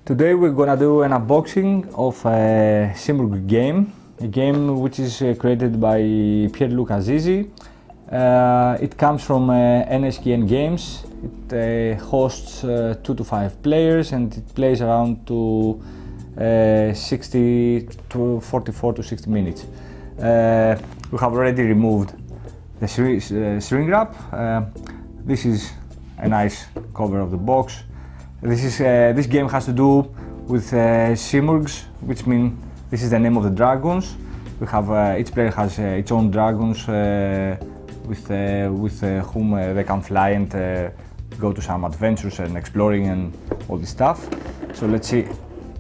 Today we're gonna do an unboxing of a Simurgh game, a game which is created by Pierluca Zizi. It comes from NSKN Games. It hosts 2 to 5 players and it plays around to 60 to 44 to 60 minutes. We have already removed the shrink wrap. This is a nice cover of the box. This game has to do with Simurghs, which means this is the name of the dragons. We have each player has its own dragons with whom they can fly and go to some adventures and exploring and all this stuff. So let's see.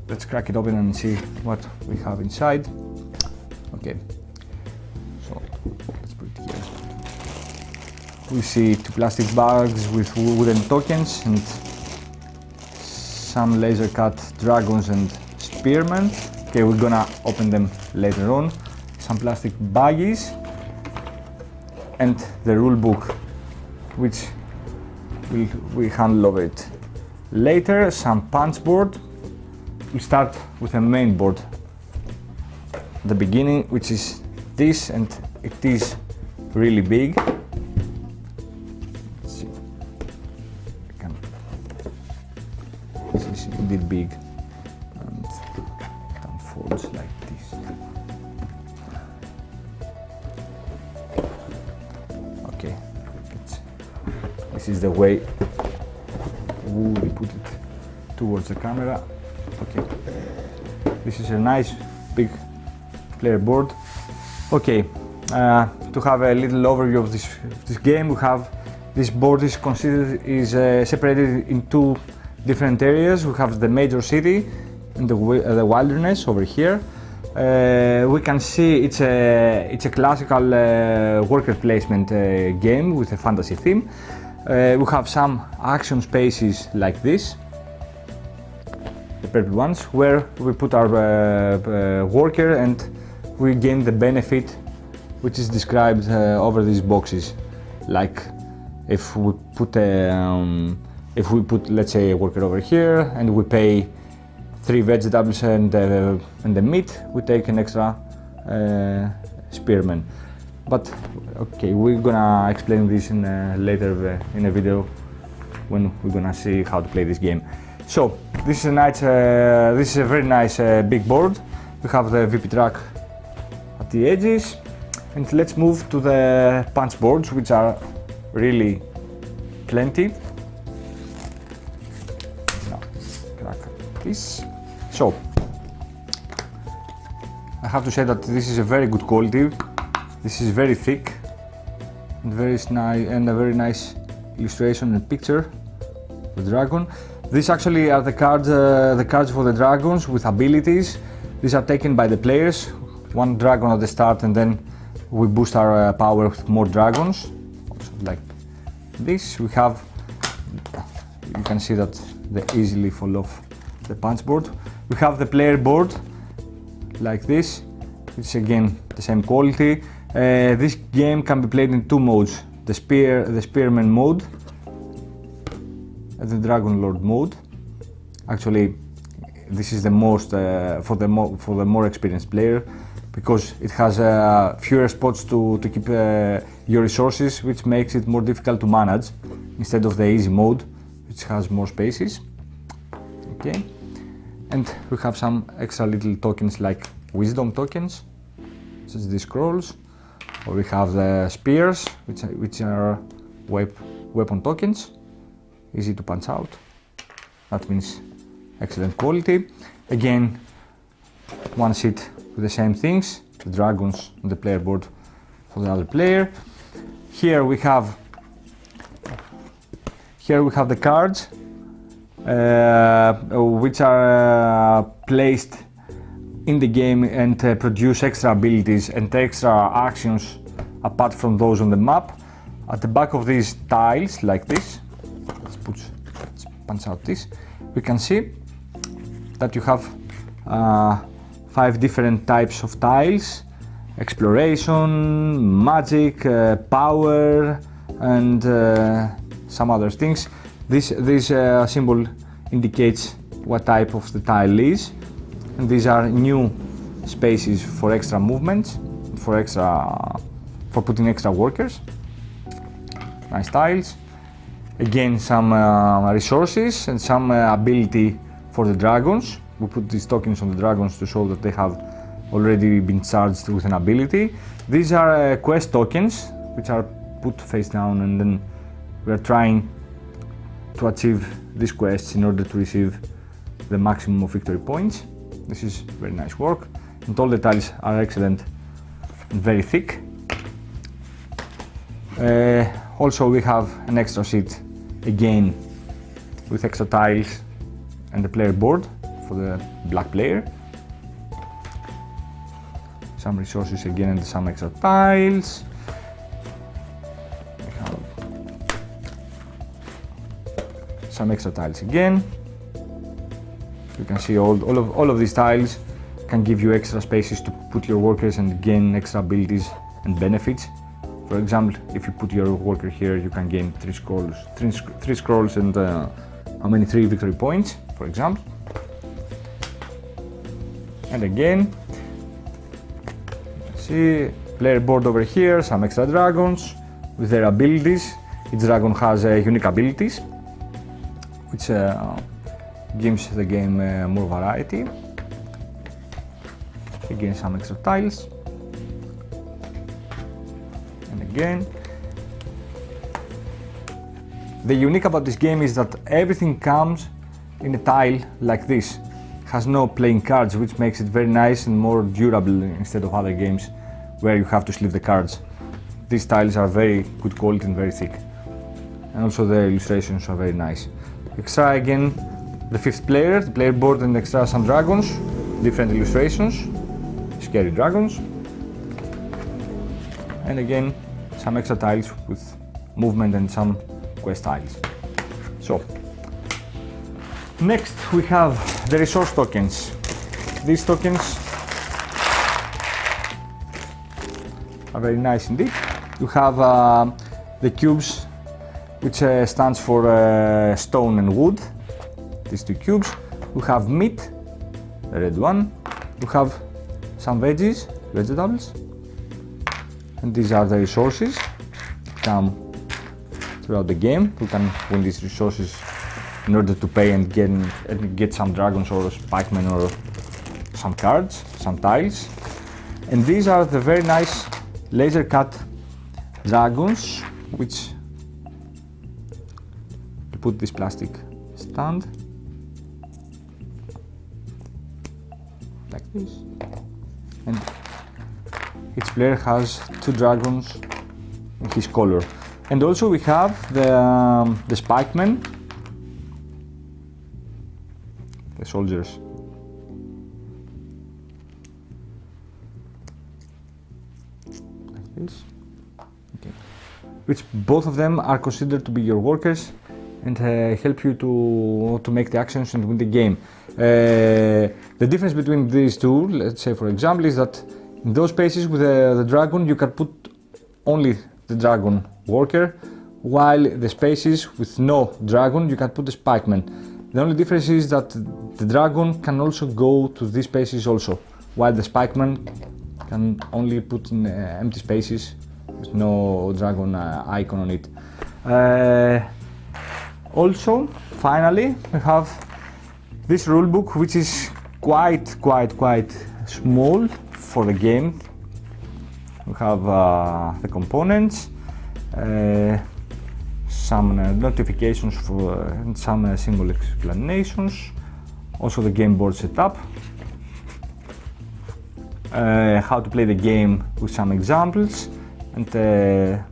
Let's crack it open and see what we have inside. Okay. So let's put it here. We see 2 plastic bags with wooden tokens and some laser cut dragons and spearmen. Okay, we're gonna open them later on. Some plastic baggies and the rule book, which we handle over it later. Some punch board. We'll start with the main board at the beginning, which is this, and it is really big. Let's see. This is indeed big, and it unfolds like this. Okay, this is the way we put it towards the camera. Okay, this is a nice big player board. Okay, to have a little overview of this game, we have this board is separated in 2 different areas. We have the major city and the wilderness over here. We can see it's a classical worker placement game with a fantasy theme. We have some action spaces like this, the purple ones, where we put our worker and we gain the benefit which is described over these boxes. Like if we put let's say a worker over here and we pay 3 vegetables and the meat, we take an extra spearman. But okay, we're gonna explain this later in a video when we're gonna see how to play this game. So this is a nice, this is a very nice big board. We have the VP track at the edges, and let's move to the punch boards, which are really plenty. Now, crack this. So I have to say that this is a very good quality. This is very thick and a very nice illustration and picture of the dragon. These actually are the cards for the dragons with abilities. These are taken by the players, 1 dragon at the start, and then we boost our power with more dragons. Also like this, we have, you can see that they easily fall off the punch board. We have the player board like this. It's again the same quality. This game can be played in 2 modes: the spearman mode and the dragon lord mode. Actually, this is the most for the more experienced player, because it has fewer spots to keep your resources, which makes it more difficult to manage instead of the easy mode, which has more spaces. Okay, and we have some extra little tokens like wisdom tokens, such as these scrolls. Or we have the spears, which are weapon tokens, easy to punch out. That means excellent quality. Again, 1 sheet with the same things, the dragons on the player board for the other player. Here we have the cards, which are placed in the game and produce extra abilities and extra actions apart from those on the map. At the back of these tiles, like this, let's punch out this, we can see that you have 5 different types of tiles: exploration, magic, power, and some other things. This symbol indicates what type of the tile is, and these are new spaces for extra movements, for putting extra workers. Nice tiles. Again, some resources and some ability for the dragons. We put these tokens on the dragons to show that they have already been charged with an ability. These are quest tokens, which are put face down, and then we are trying to achieve these quests in order to receive the maximum of victory points. This is very nice work, and all the tiles are excellent and very thick. Also, we have an extra sheet again with extra tiles and the player board for the black player. Some resources again and some extra tiles. We have some extra tiles again. You can see all of these tiles can give you extra spaces to put your workers and gain extra abilities and benefits. For example, if you put your worker here, you can gain 3 scrolls and 3 victory points, for example. And again, see player board over here, some extra dragons with their abilities. Each dragon has unique abilities, which gives the game more variety. Again, some extra tiles. And again, the unique about this game is that everything comes in a tile like this. It has no playing cards, which makes it very nice and more durable instead of other games where you have to sleeve the cards. These tiles are very good quality and very thick. And also the illustrations are very nice. Extra again, the 5th player, the player board, and extra some dragons, different illustrations, scary dragons. And again, some extra tiles with movement and some quest tiles. So, next we have the resource tokens. These tokens are very nice indeed. You have the cubes, which stands for stone and wood. These 2 cubes. We have meat, the red one. We have some vegetables. And these are the resources come throughout the game. You can win these resources in order to pay and get some dragons or spikemen or some cards, some tiles. And these are the very nice laser cut dragons, which you put this plastic stand like this, and each player has 2 dragons in his color. And also we have the spikemen, the soldiers. Like this. Okay. Which both of them are considered to be your workers and help you to make the actions and win the game. The difference between these two, let's say for example, is that in those spaces with the dragon you can put only the dragon worker, while the spaces with no dragon you can put the spikeman. The only difference is that the dragon can also go to these spaces also, while the spikeman can only put in empty spaces with no dragon icon on it. Also, finally, we have this rulebook, which is quite small for the game. We have the components, some notifications for and some symbol explanations, also the game board setup, how to play the game with some examples, and the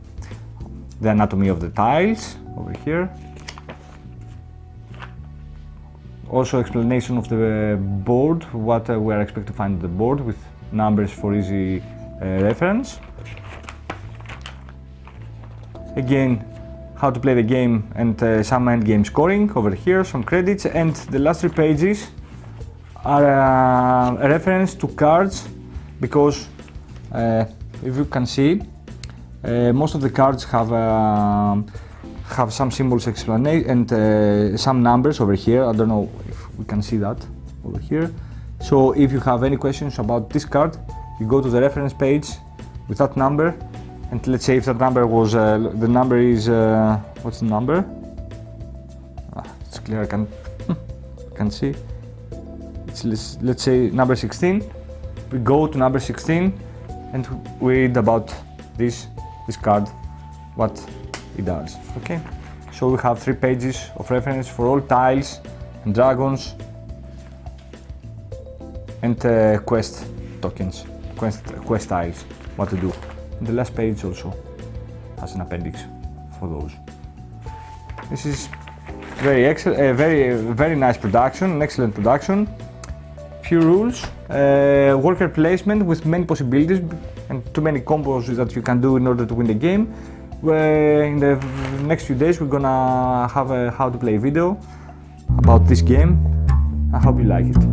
anatomy of the tiles over here. Also explanation of the board, what we are expected to find on the board with numbers for easy reference. Again, how to play the game and some end game scoring over here, some credits, and the last 3 pages are a reference to cards, because if you can see, most of the cards have some symbols explanation and some numbers over here. I don't know if we can see that over here. So if you have any questions about this card, you go to the reference page with that number, and let's say if that number was, the number is, what's the number? It's clear, I can see. It's, let's say number 16. We go to number 16 and we read about this card, what it does. Okay, so we have 3 pages of reference for all tiles and dragons and quest tokens, quest tiles, what to do. And the last page also has an appendix for those. This is very excellent, very nice production, an excellent production. Few rules, worker placement with many possibilities and too many combos that you can do in order to win the game. In the next few days we're gonna have a how to play video about this game. I hope you like it.